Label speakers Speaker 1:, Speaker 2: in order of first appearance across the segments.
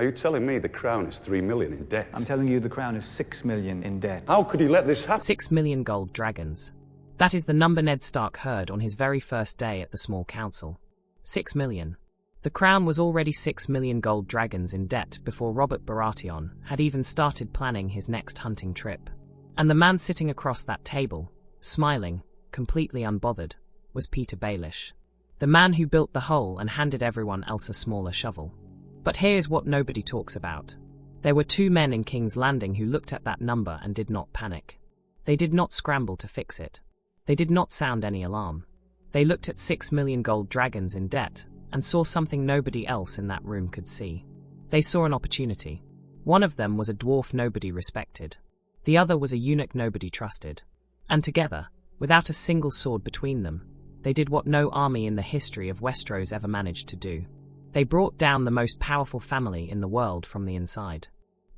Speaker 1: Are you telling me the Crown is 3 million in debt?
Speaker 2: I'm telling you the Crown is 6 million in debt.
Speaker 1: How could he let this happen?
Speaker 3: 6 million gold dragons. That is the number Ned Stark heard on his very first day at the small council. 6 million. The Crown was already 6 million gold dragons in debt before Robert Baratheon had even started planning his next hunting trip. And the man sitting across that table, smiling, completely unbothered, was Peter Baelish. The man who built the hole and handed everyone else a smaller shovel. But here's what nobody talks about. There were 2 men in King's Landing who looked at that number and did not panic. They did not scramble to fix it. They did not sound any alarm. They looked at 6 million gold dragons in debt and saw something nobody else in that room could see. They saw an opportunity. One of them was a dwarf nobody respected. The other was a eunuch nobody trusted. And together, without a single sword between them, they did what no army in the history of Westeros ever managed to do. They brought down the most powerful family in the world from the inside.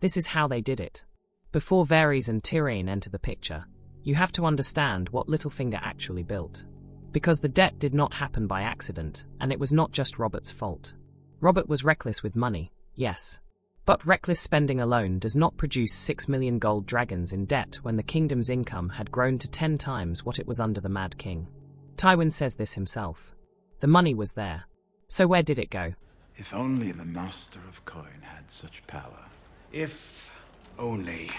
Speaker 3: This is how they did it. Before Varys and Tyrion enter the picture, you have to understand what Littlefinger actually built. Because the debt did not happen by accident, and it was not just Robert's fault. Robert was reckless with money, yes. But reckless spending alone does not produce 6 million gold dragons in debt when the kingdom's income had grown to 10 times what it was under the Mad King. Tywin says this himself. The money was there. So where did it go?
Speaker 4: If only the Master of Coin had such power.
Speaker 5: If only.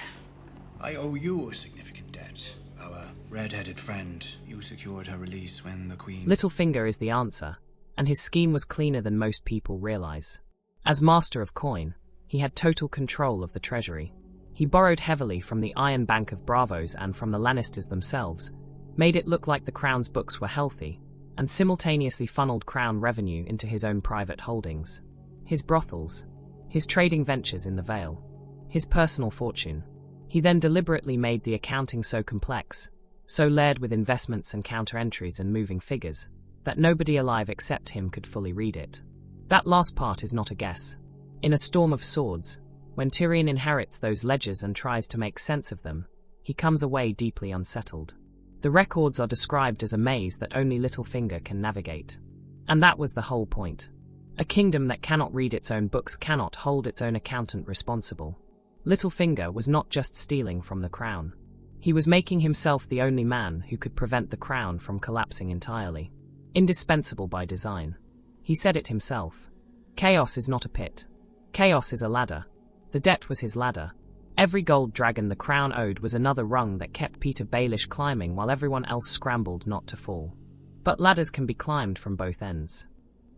Speaker 5: I owe you a significant debt. Our red-headed friend, you secured her release when the Queen...
Speaker 3: Littlefinger is the answer, and his scheme was cleaner than most people realize. As Master of Coin, he had total control of the treasury. He borrowed heavily from the Iron Bank of Bravos and from the Lannisters themselves, made it look like the Crown's books were healthy, and simultaneously funneled Crown revenue into his own private holdings. His brothels, his trading ventures in the Vale, his personal fortune. He then deliberately made the accounting so complex, so layered with investments and counter-entries and moving figures, that nobody alive except him could fully read it. That last part is not a guess. In A Storm of Swords, when Tyrion inherits those ledgers and tries to make sense of them, he comes away deeply unsettled. The records are described as a maze that only Littlefinger can navigate. And that was the whole point. A kingdom that cannot read its own books cannot hold its own accountant responsible. Littlefinger was not just stealing from the Crown. He was making himself the only man who could prevent the Crown from collapsing entirely. Indispensable by design. He said it himself. Chaos is not a pit. Chaos is a ladder. The debt was his ladder. Every gold dragon the Crown owed was another rung that kept Peter Baelish climbing while everyone else scrambled not to fall. But ladders can be climbed from both ends.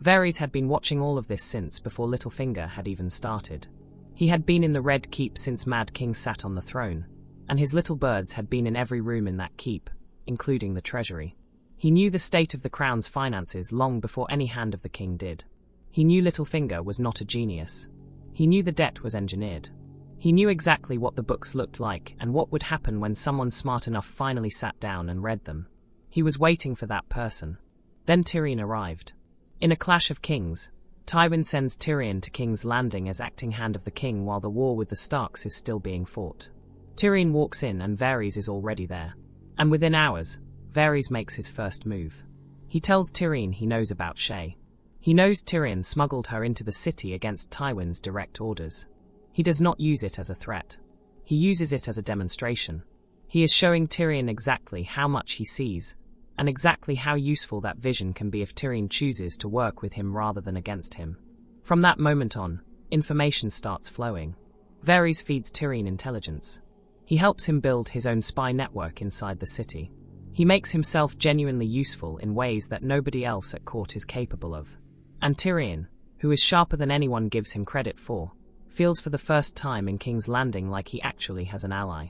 Speaker 3: Varys had been watching all of this since before Littlefinger had even started. He had been in the Red Keep since Mad King sat on the throne, and his little birds had been in every room in that keep, including the treasury. He knew the state of the Crown's finances long before any hand of the king did. He knew Littlefinger was not a genius. He knew the debt was engineered. He knew exactly what the books looked like and what would happen when someone smart enough finally sat down and read them. He was waiting for that person. Then Tyrion arrived. In a clash of kings, Tywin sends Tyrion to King's Landing as acting hand of the king while the war with the Starks is still being fought. Tyrion walks in and Varys is already there. And within hours, Varys makes his first move. He tells Tyrion he knows about Shae. He knows Tyrion smuggled her into the city against Tywin's direct orders. He does not use it as a threat. He uses it as a demonstration. He is showing Tyrion exactly how much he sees, and exactly how useful that vision can be if Tyrion chooses to work with him rather than against him. From that moment on, information starts flowing. Varys feeds Tyrion intelligence. He helps him build his own spy network inside the city. He makes himself genuinely useful in ways that nobody else at court is capable of. And Tyrion, who is sharper than anyone gives him credit for, feels for the first time in King's Landing like he actually has an ally.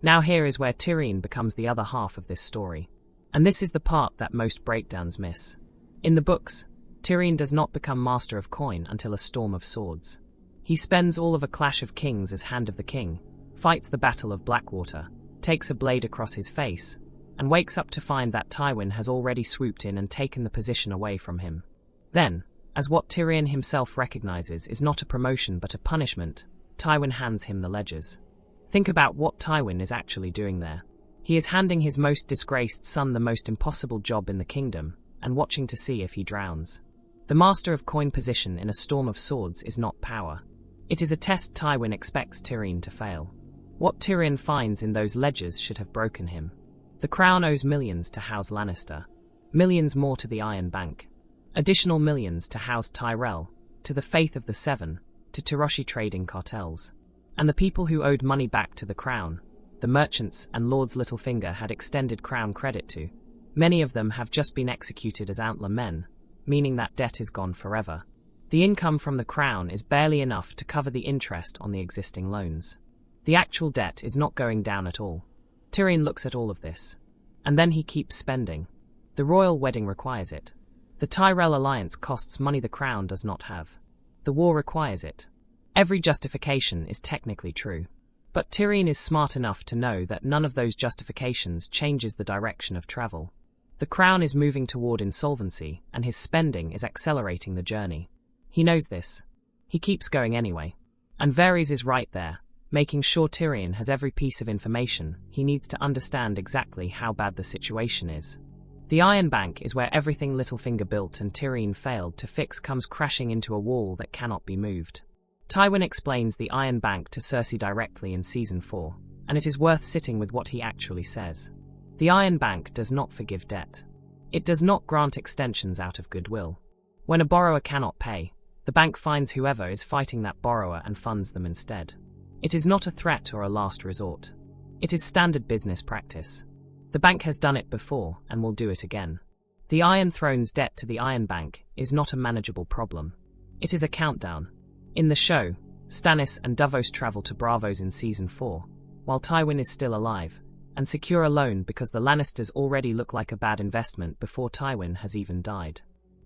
Speaker 3: Now here is where Tyrion becomes the other half of this story. And this is the part that most breakdowns miss. In the books, Tyrion does not become Master of Coin until A Storm of Swords. He spends all of A Clash of Kings as Hand of the King, fights the Battle of Blackwater, takes a blade across his face, and wakes up to find that Tywin has already swooped in and taken the position away from him. Then, as what Tyrion himself recognizes is not a promotion but a punishment, Tywin hands him the ledgers. Think about what Tywin is actually doing there. He is handing his most disgraced son the most impossible job in the kingdom, and watching to see if he drowns. The Master of Coin position in A Storm of Swords is not power. It is a test Tywin expects Tyrion to fail. What Tyrion finds in those ledgers should have broken him. The crown owes millions to House Lannister, millions more to the Iron Bank, additional millions to House Tyrell, to the Faith of the Seven, to Tyroshi trading cartels. And the people who owed money back to the crown, the merchants and Lords Littlefinger had extended crown credit to, many of them have just been executed as outlaw men, meaning that debt is gone forever. The income from the crown is barely enough to cover the interest on the existing loans. The actual debt is not going down at all. Tyrion looks at all of this. And then he keeps spending. The royal wedding requires it. The Tyrell alliance costs money the crown does not have. The war requires it. Every justification is technically true. But Tyrion is smart enough to know that none of those justifications changes the direction of travel. The crown is moving toward insolvency, and his spending is accelerating the journey. He knows this. He keeps going anyway. And Varys is right there, making sure Tyrion has every piece of information he needs to understand exactly how bad the situation is. The Iron Bank is where everything Littlefinger built and Tyrion failed to fix comes crashing into a wall that cannot be moved. Tywin explains the Iron Bank to Cersei directly in Season 4, and it is worth sitting with what he actually says. The Iron Bank does not forgive debt. It does not grant extensions out of goodwill. When a borrower cannot pay, the bank finds whoever is fighting that borrower and funds them instead. It is not a threat or a last resort. It is standard business practice. The bank has done it before and will do it again. The Iron Throne's debt to the Iron Bank is not a manageable problem. It is a countdown. In the show, Stannis and Davos travel to Braavos in Season 4, while Tywin is still alive, and secure a loan because the Lannisters already look like a bad investment before Tywin has even died.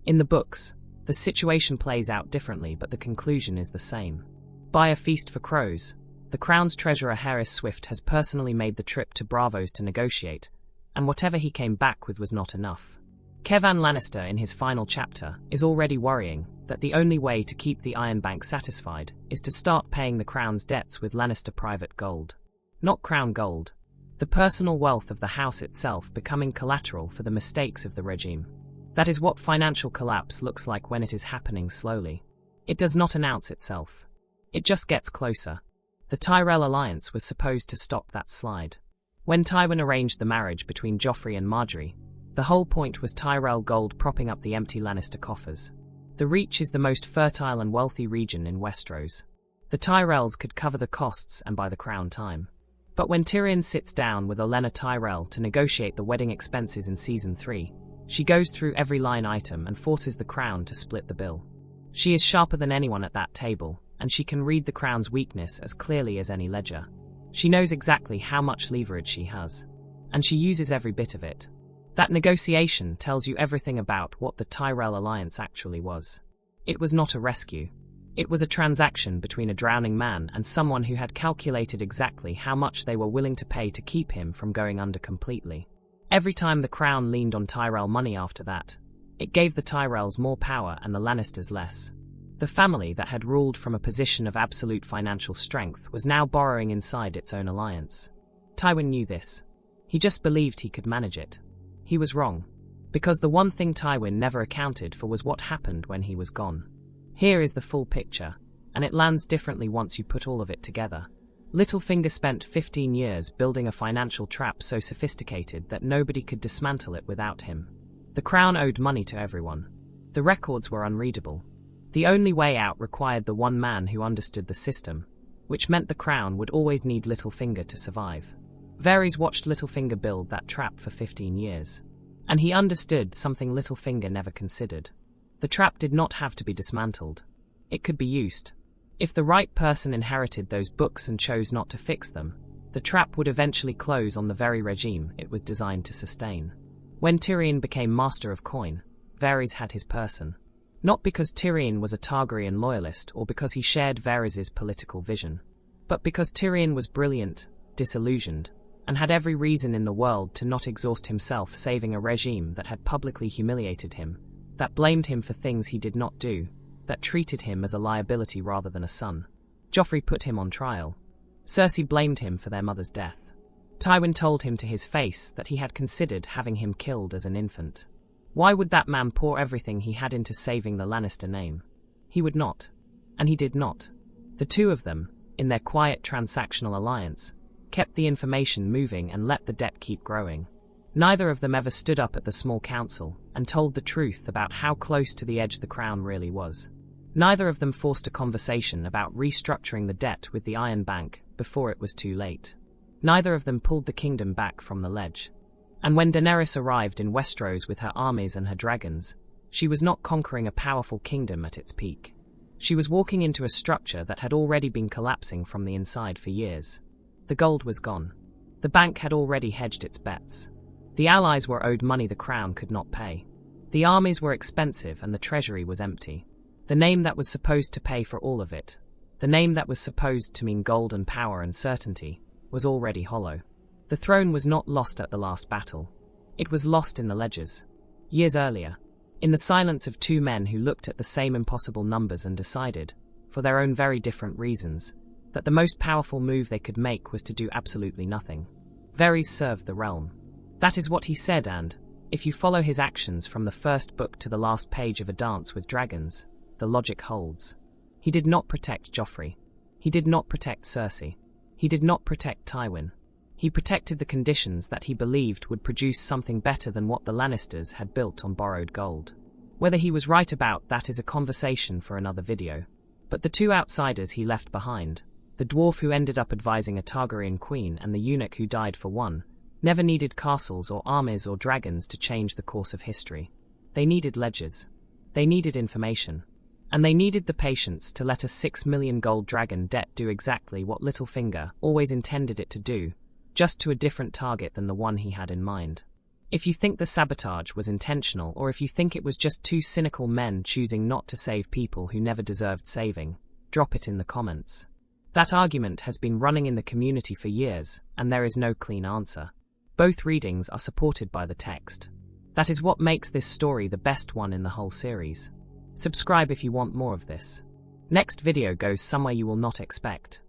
Speaker 3: In the books, the situation plays out differently, but the conclusion is the same. By a feast for crows, the Crown's treasurer Harys Swift has personally made the trip to Braavos to negotiate, and whatever he came back with was not enough. Kevan Lannister, in his final chapter, is already worrying that the only way to keep the Iron Bank satisfied is to start paying the Crown's debts with Lannister private gold. Not Crown gold. The personal wealth of the house itself becoming collateral for the mistakes of the regime. That is what financial collapse looks like when it is happening slowly. It does not announce itself. It just gets closer. The Tyrell alliance was supposed to stop that slide. When Tywin arranged the marriage between Joffrey and Margaery, the whole point was Tyrell gold propping up the empty Lannister coffers. The Reach is the most fertile and wealthy region in Westeros. The Tyrells could cover the costs and buy the crown time. But when Tyrion sits down with Olenna Tyrell to negotiate the wedding expenses in Season 3, she goes through every line item and forces the crown to split the bill. She is sharper than anyone at that table, and she can read the crown's weakness as clearly as any ledger. She knows exactly how much leverage she has, and she uses every bit of it. That negotiation tells you everything about what the Tyrell alliance actually was. It was not a rescue. It was a transaction between a drowning man and someone who had calculated exactly how much they were willing to pay to keep him from going under completely. Every time the crown leaned on Tyrell money after that, it gave the Tyrells more power and the Lannisters less. The family that had ruled from a position of absolute financial strength was now borrowing inside its own alliance. Tywin knew this. He just believed he could manage it. He was wrong, because the one thing Tywin never accounted for was what happened when he was gone. Here is the full picture, and it lands differently once you put all of it together. Littlefinger spent 15 years building a financial trap so sophisticated that nobody could dismantle it without him. The crown owed money to everyone. The records were unreadable. The only way out required the one man who understood the system, which meant the crown would always need Littlefinger to survive. Varys watched Littlefinger build that trap for 15 years, and he understood something Littlefinger never considered. The trap did not have to be dismantled. It could be used. If the right person inherited those books and chose not to fix them, the trap would eventually close on the very regime it was designed to sustain. When Tyrion became Master of Coin, Varys had his person. Not because Tyrion was a Targaryen loyalist or because he shared Varys' political vision, but because Tyrion was brilliant, disillusioned, and had every reason in the world to not exhaust himself saving a regime that had publicly humiliated him, that blamed him for things he did not do, that treated him as a liability rather than a son. Joffrey put him on trial. Cersei blamed him for their mother's death. Tywin told him to his face that he had considered having him killed as an infant. Why would that man pour everything he had into saving the Lannister name? He would not. And he did not. The two of them, in their quiet transactional alliance, kept the information moving and let the debt keep growing. Neither of them ever stood up at the small council and told the truth about how close to the edge the crown really was. Neither of them forced a conversation about restructuring the debt with the Iron Bank before it was too late. Neither of them pulled the kingdom back from the ledge. And when Daenerys arrived in Westeros with her armies and her dragons, she was not conquering a powerful kingdom at its peak. She was walking into a structure that had already been collapsing from the inside for years. The gold was gone. The bank had already hedged its bets. The allies were owed money the crown could not pay. The armies were expensive and the treasury was empty. The name that was supposed to pay for all of it, the name that was supposed to mean gold and power and certainty, was already hollow. The throne was not lost at the last battle. It was lost in the ledgers. Years earlier, in the silence of two men who looked at the same impossible numbers and decided, for their own very different reasons, that the most powerful move they could make was to do absolutely nothing. Varys served the realm. That is what he said, and, if you follow his actions from the first book to the last page of A Dance with Dragons, the logic holds. He did not protect Joffrey. He did not protect Cersei. He did not protect Tywin. He protected the conditions that he believed would produce something better than what the Lannisters had built on borrowed gold. Whether he was right about that is a conversation for another video. But the two outsiders he left behind, the dwarf who ended up advising a Targaryen queen and the eunuch who died for one, never needed castles or armies or dragons to change the course of history. They needed ledgers. They needed information. And they needed the patience to let a 6 million gold dragon debt do exactly what Littlefinger always intended it to do, just to a different target than the one he had in mind. If you think the sabotage was intentional, or if you think it was just two cynical men choosing not to save people who never deserved saving, drop it in the comments. That argument has been running in the community for years, and there is no clean answer. Both readings are supported by the text. That is what makes this story the best one in the whole series. Subscribe if you want more of this. Next video goes somewhere you will not expect.